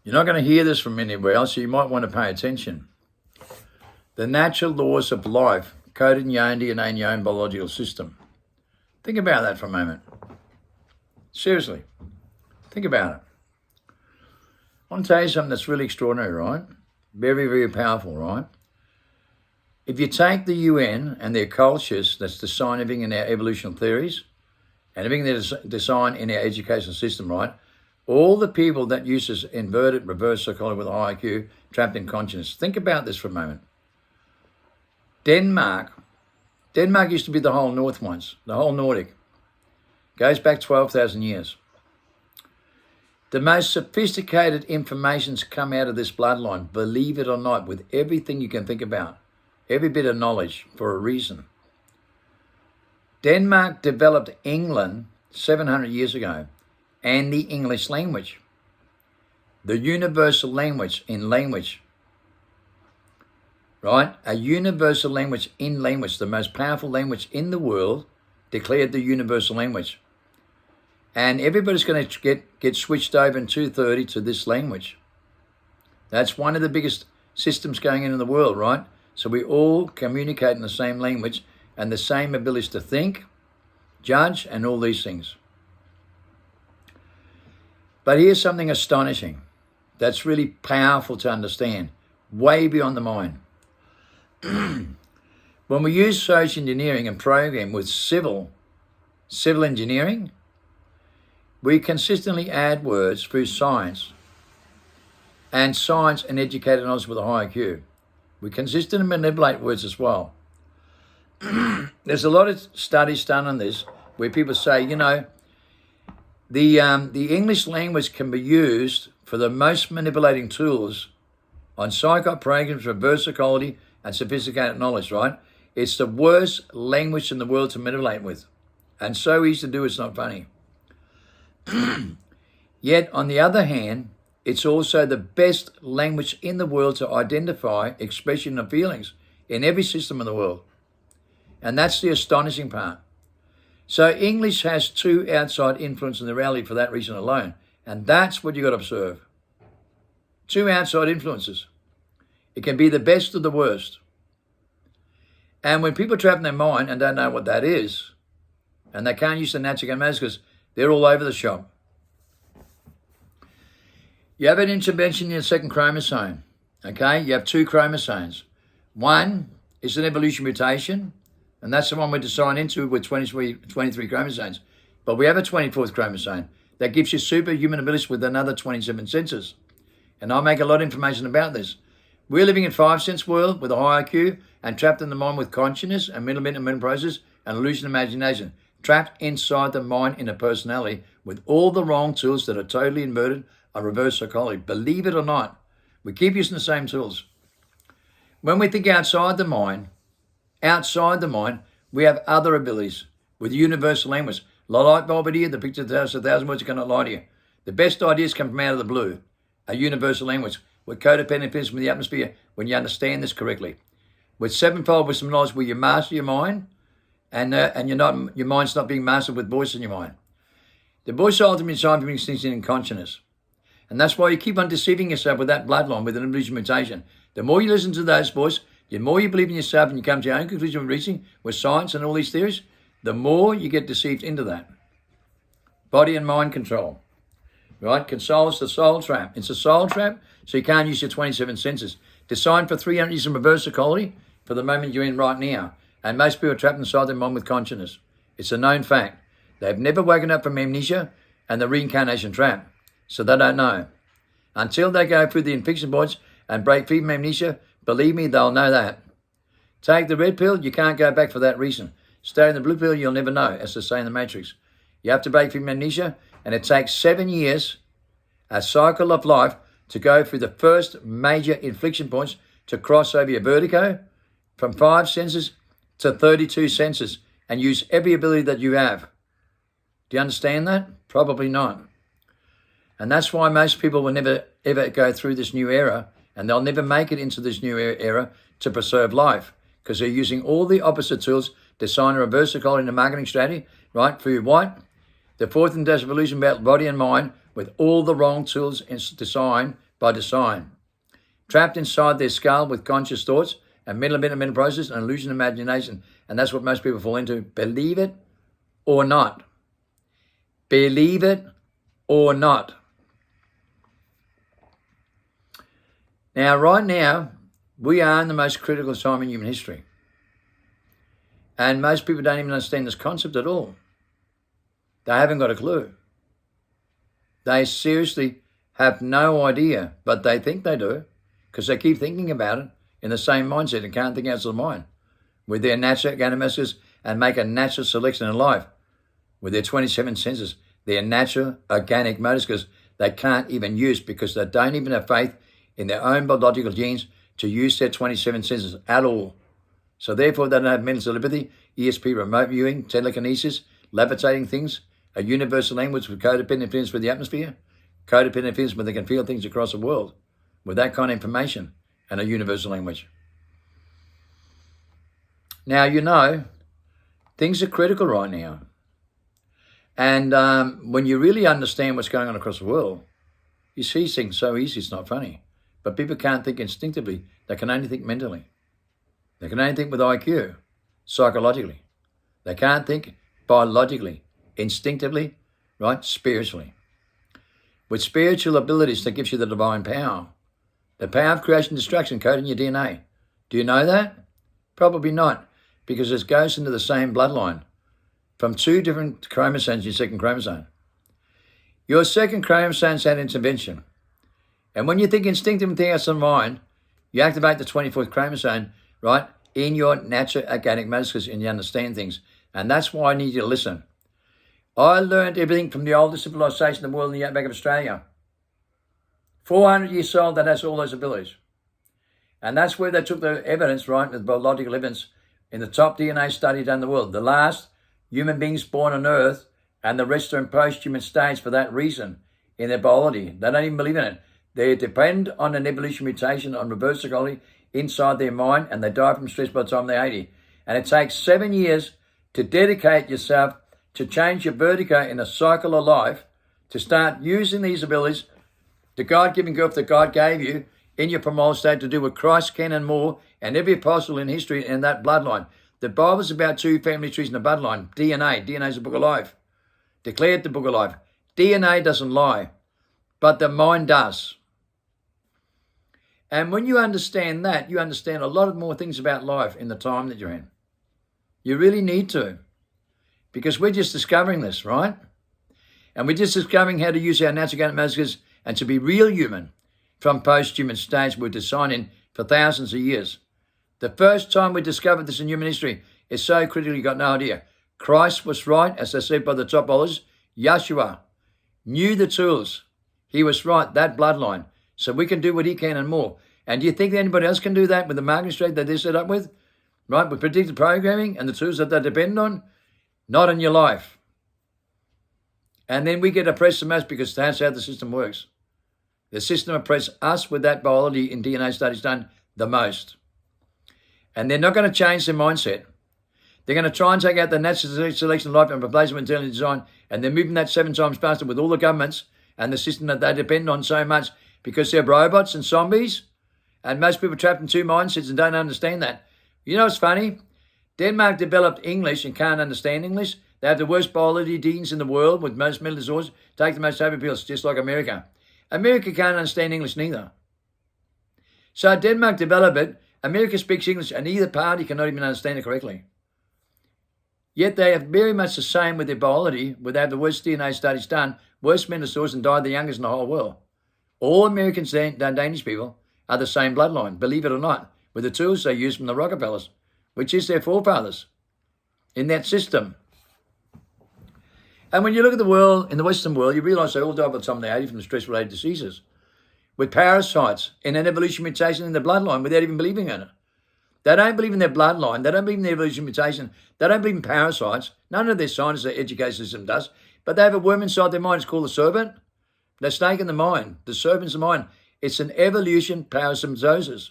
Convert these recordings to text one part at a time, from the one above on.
You're not going to hear this from anywhere else, so you might want to pay attention. The natural laws of life coded in your own DNA and your own biological system. Think about that for a moment. Seriously, think about it. I want to tell you something that's really extraordinary, right? Very, very powerful, right? If you take the UN and their cultures that's design everything in our evolutionary theories and everything that's designed in our educational system, right? All the people that use this inverted reverse psychology with a high IQ, trapped in consciousness. Think about this for a moment. Denmark used to be the whole North once, the whole Nordic. Goes back 12,000 years. The most sophisticated information's come out of this bloodline, believe it or not, with everything you can think about, every bit of knowledge for a reason. Denmark developed England 700 years ago and the English language, the universal language in language, right? A universal language in language, the most powerful language in the world, declared the universal language. And everybody's going to get switched over in 230 to this language. That's one of the biggest systems going in the world, right? So we all communicate in the same language and the same abilities to think, judge, and all these things. But here's something astonishing that's really powerful to understand, way beyond the mind. When we use social engineering and program with civil engineering, we consistently add words through science and educated knowledge with a high IQ. We consistently manipulate words as well. There's a lot of studies done on this where people say, you know, the English language can be used for the most manipulating tools on psycho programs, reverse psychology, and sophisticated knowledge, right? It's the worst language in the world to manipulate with. And so easy to do, it's not funny. Yet, on the other hand, it's also the best language in the world to identify expression of feelings in every system in the world. And that's the astonishing part. So English has two outside influences in the reality for that reason alone. And that's what you got to observe. Two outside influences. It can be the best or the worst. And when people trap in their mind and don't know what that is, and they can't use the natural methods because they're all over the shop. You have an intervention in your second chromosome, okay? You have two chromosomes. One is an evolution mutation, and that's the one we're designed into with 23 chromosomes. But we have a 24th chromosome that gives you superhuman abilities with another 27 senses. And I make a lot of information about this. We're living in 5-sense world with a high IQ and trapped in the mind with consciousness and mental process and illusion imagination. Trapped inside the mind in a personality with all the wrong tools that are totally inverted or reverse psychology. Believe it or not, we keep using the same tools. When we think outside the mind, we have other abilities with universal language. The light bulb here, the picture tells 1,000 words, cannot lie to you. The best ideas come from out of the blue, a universal language with codependent physics from the atmosphere when you understand this correctly. With sevenfold wisdom knowledge where you master your mind, and your mind's not being mastered with voice in your mind. The voice ultimately is time for extinction in consciousness. And that's why you keep on deceiving yourself with that bloodline, with an evolution mutation. The more you listen to those voices, the more you believe in yourself and you come to your own conclusion of reasoning with science and all these theories, the more you get deceived into that. Body and mind control. Right? Consoles the soul trap. It's a soul trap, so you can't use your 27 senses. Designed for 300 years of reverse psychology for the moment you're in right now. And most people are trapped inside their mind with consciousness. It's a known fact. They've never woken up from amnesia and the reincarnation trap. So they don't know. Until they go through the infection points and break free from amnesia, believe me, they'll know that. Take the red pill, you can't go back for that reason. Stay in the blue pill, you'll never know, as they say in the Matrix. You have to break free from amnesia, and it takes 7 years, a cycle of life, to go through the first major inflection points to cross over your vertigo from 5 senses to 32 senses and use every ability that you have. Do you understand that? Probably not. And that's why most people will never, ever go through this new era, and they'll never make it into this new era to preserve life, because they're using all the opposite tools, design a reverse psychology and a marketing strategy, right? For what? The fourth industrial revolution about body and mind with all the wrong tools designed by design. Trapped inside their skull with conscious thoughts and mental process and illusion imagination. And that's what most people fall into. Believe it or not. Believe it or not. Now, right now, we are in the most critical time in human history. And most people don't even understand this concept at all. They haven't got a clue. They seriously have no idea, but they think they do because they keep thinking about it in the same mindset and can't think outside the mind with their natural organic messages and make a natural selection in life with their 27 senses, their natural organic motives because they can't even use because they don't even have faith in their own biological genes to use their 27 senses at all. So therefore they don't have mental telepathy, ESP, remote viewing, telekinesis, levitating things, a universal language with codependent influence with the atmosphere, codependent influence where they can feel things across the world with that kind of information and a universal language. Now, you know, things are critical right now. And when you really understand what's going on across the world, you see things so easy, it's not funny. But people can't think instinctively. They can only think mentally. They can only think with IQ, psychologically. They can't think biologically, instinctively, right? Spiritually. With spiritual abilities that gives you the divine power. The power of creation and destruction coded in your DNA. Do you know that? Probably not, because it goes into the same bloodline from two different chromosomes, your second chromosome. Your second chromosome's had intervention. And when you think instinctive and think outside the mind, you activate the 24th chromosome, right, in your natural organic motives and you understand things. And that's why I need you to listen. I learned everything from the oldest civilization in the world in the outback of Australia. 400 years old that has all those abilities. And that's where they took the evidence, right, the biological evidence in the top DNA study done in the world. The last human beings born on Earth and the rest are in post-human stage for that reason in their biology. They don't even believe in it. They depend on an evolution mutation on reverse psychology inside their mind and they die from stress by the time they're 80. And it takes 7 years to dedicate yourself to change your vertigo in a cycle of life, to start using these abilities, the God-given gift that God gave you in your primal state to do what Christ can and more, and every apostle in history in that bloodline. The Bible's about two family trees in the bloodline. DNA. DNA is the book of life. Declared the book of life. DNA doesn't lie, but the mind does. And when you understand that, you understand a lot more things about life in the time that you're in. You really need to. Because we're just discovering this, right? And we're just discovering how to use our natural organic messages and to be real human from post-human stage we're designing for thousands of years. The first time we discovered this in human history is so critical you got no idea. Christ was right, as I said by the topologists. Yeshua knew the tools. He was right, that bloodline. So we can do what he can and more. And do you think that anybody else can do that with the marketing strategy that they're set up with? Right, with predictive programming and the tools that they depend on? Not in your life. And then we get oppressed the most because that's how the system works. The system oppresses us with that biology in DNA studies done the most. And they're not going to change their mindset. They're going to try and take out the natural selection of life and replace it with intelligent design. And they're moving that 7 times faster with all the governments and the system that they depend on so much because they're robots and zombies. And most people are trapped in two mindsets and don't understand that. You know what's funny? Denmark developed English and can't understand English. They have the worst biology genes in the world with most mental disorders. Take the most open pills, just like America. America can't understand English neither. So Denmark developed it. America speaks English and either party cannot even understand it correctly. Yet they are very much the same with their biology, where they have the worst DNA studies done, worst mental disorders and died the youngest in the whole world. All Americans and Danish people are the same bloodline, believe it or not, with the tools they use from the Rockefellers, which is their forefathers in that system. And when you look at the world, in the Western world, you realise they all die by the time they're 80 from stress-related diseases, with parasites in an evolution mutation in the bloodline without even believing in it. They don't believe in their bloodline. They don't believe in the evolution mutation. They don't believe in parasites. None of their science, their education system does. But they have a worm inside their mind. It's called the serpent. The snake in the mind. The serpent's the mind. It's an evolution parasymbioses.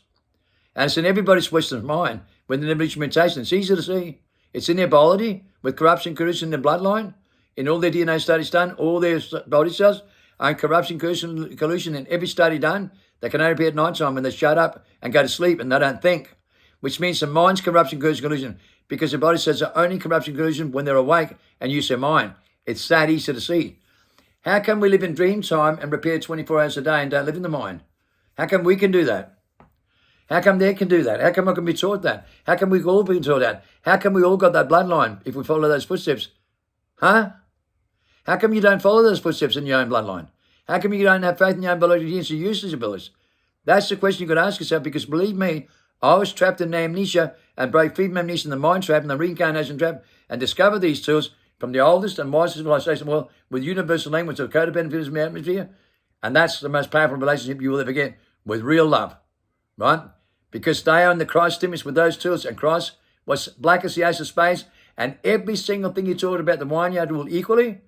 And it's in everybody's Western mind with an evolution mutation. It's easy to see. It's in their biology with corruption in their bloodline, in all their DNA studies done, all their body cells. own corruption, collusion in every study done. They can only appear at night time when they shut up and go to sleep and they don't think, which means the mind's corruption, collusion, because the body says they're only corruption, collusion when they're awake and use their mind. It's that easy to see. How come we live in dream time and prepare 24 hours a day and don't live in the mind? How come we can do that? How come they can do that? How come I can be taught that? How come we all be taught that? How come we all got that bloodline if we follow those footsteps? Huh? How come you don't follow those footsteps in your own bloodline? How come you don't have faith in your own ability to use these abilities? That's the question you've got to ask yourself, because believe me, I was trapped in amnesia and broke free from amnesia in the mind trap and the reincarnation trap and discovered these tools from the oldest and wisest civilization in the world with universal language of codependent in the atmosphere. And that's the most powerful relationship you will ever get, with real love, right? Because they own the Christ image with those tools, and Christ was black as the ace of spades, and every single thing you taught about the vineyard rule equally,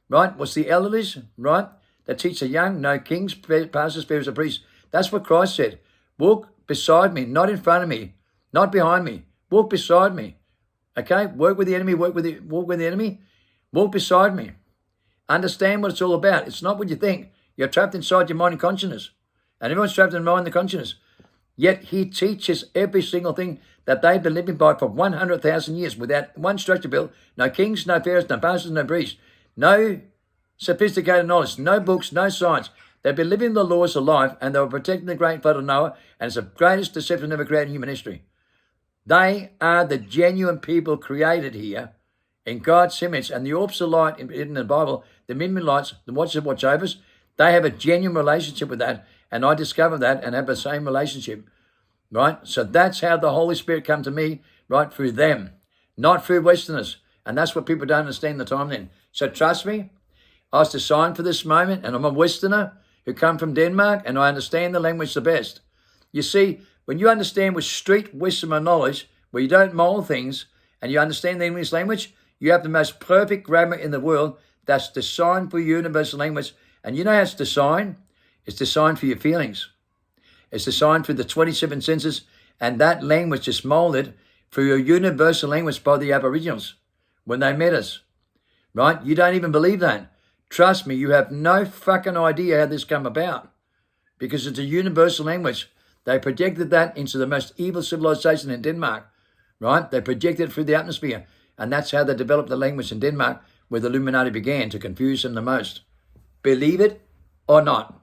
right, was the elderlies, right, that teach the young, no kings, pastors, pharisees, or priests. That's what Christ said. Walk beside me, not in front of me, not behind me. Walk beside me. Okay? Work with the enemy, walk with the enemy. Walk beside me. Understand what it's all about. It's not what you think. You're trapped inside your mind and consciousness. And everyone's trapped in mind and consciousness. Yet he teaches every single thing that they've been living by for 100,000 years without one structure built. No kings, no pharaohs, no pastors, no priests. No sophisticated knowledge, no books, no science. They've been living the laws of life, and they were protecting the great flood of Noah, and it's the greatest deception ever created in human history. They are the genuine people created here in God's image, and the orbs of light in the Bible, the midnight lights, the watchovers, they have a genuine relationship with that, and I discovered that and have the same relationship, right? So that's how the Holy Spirit come to me, right, through them, not through Westerners, and that's what people don't understand the time then. So trust me, I was designed for this moment, and I'm a Westerner who come from Denmark, and I understand the language the best. You see, when you understand with street Westerner knowledge, where you don't mold things, and you understand the English language, you have the most perfect grammar in the world that's designed for universal language. And you know how it's designed? It's designed for your feelings. It's designed for the 27 senses, and that language is molded for your universal language by the Aboriginals when they met us, right? You don't even believe that. Trust me, you have no fucking idea how this came about, because it's a universal language. They projected that into the most evil civilization in Denmark, right? They projected it through the atmosphere, and that's how they developed the language in Denmark, where the Illuminati began to confuse them the most. Believe it or not.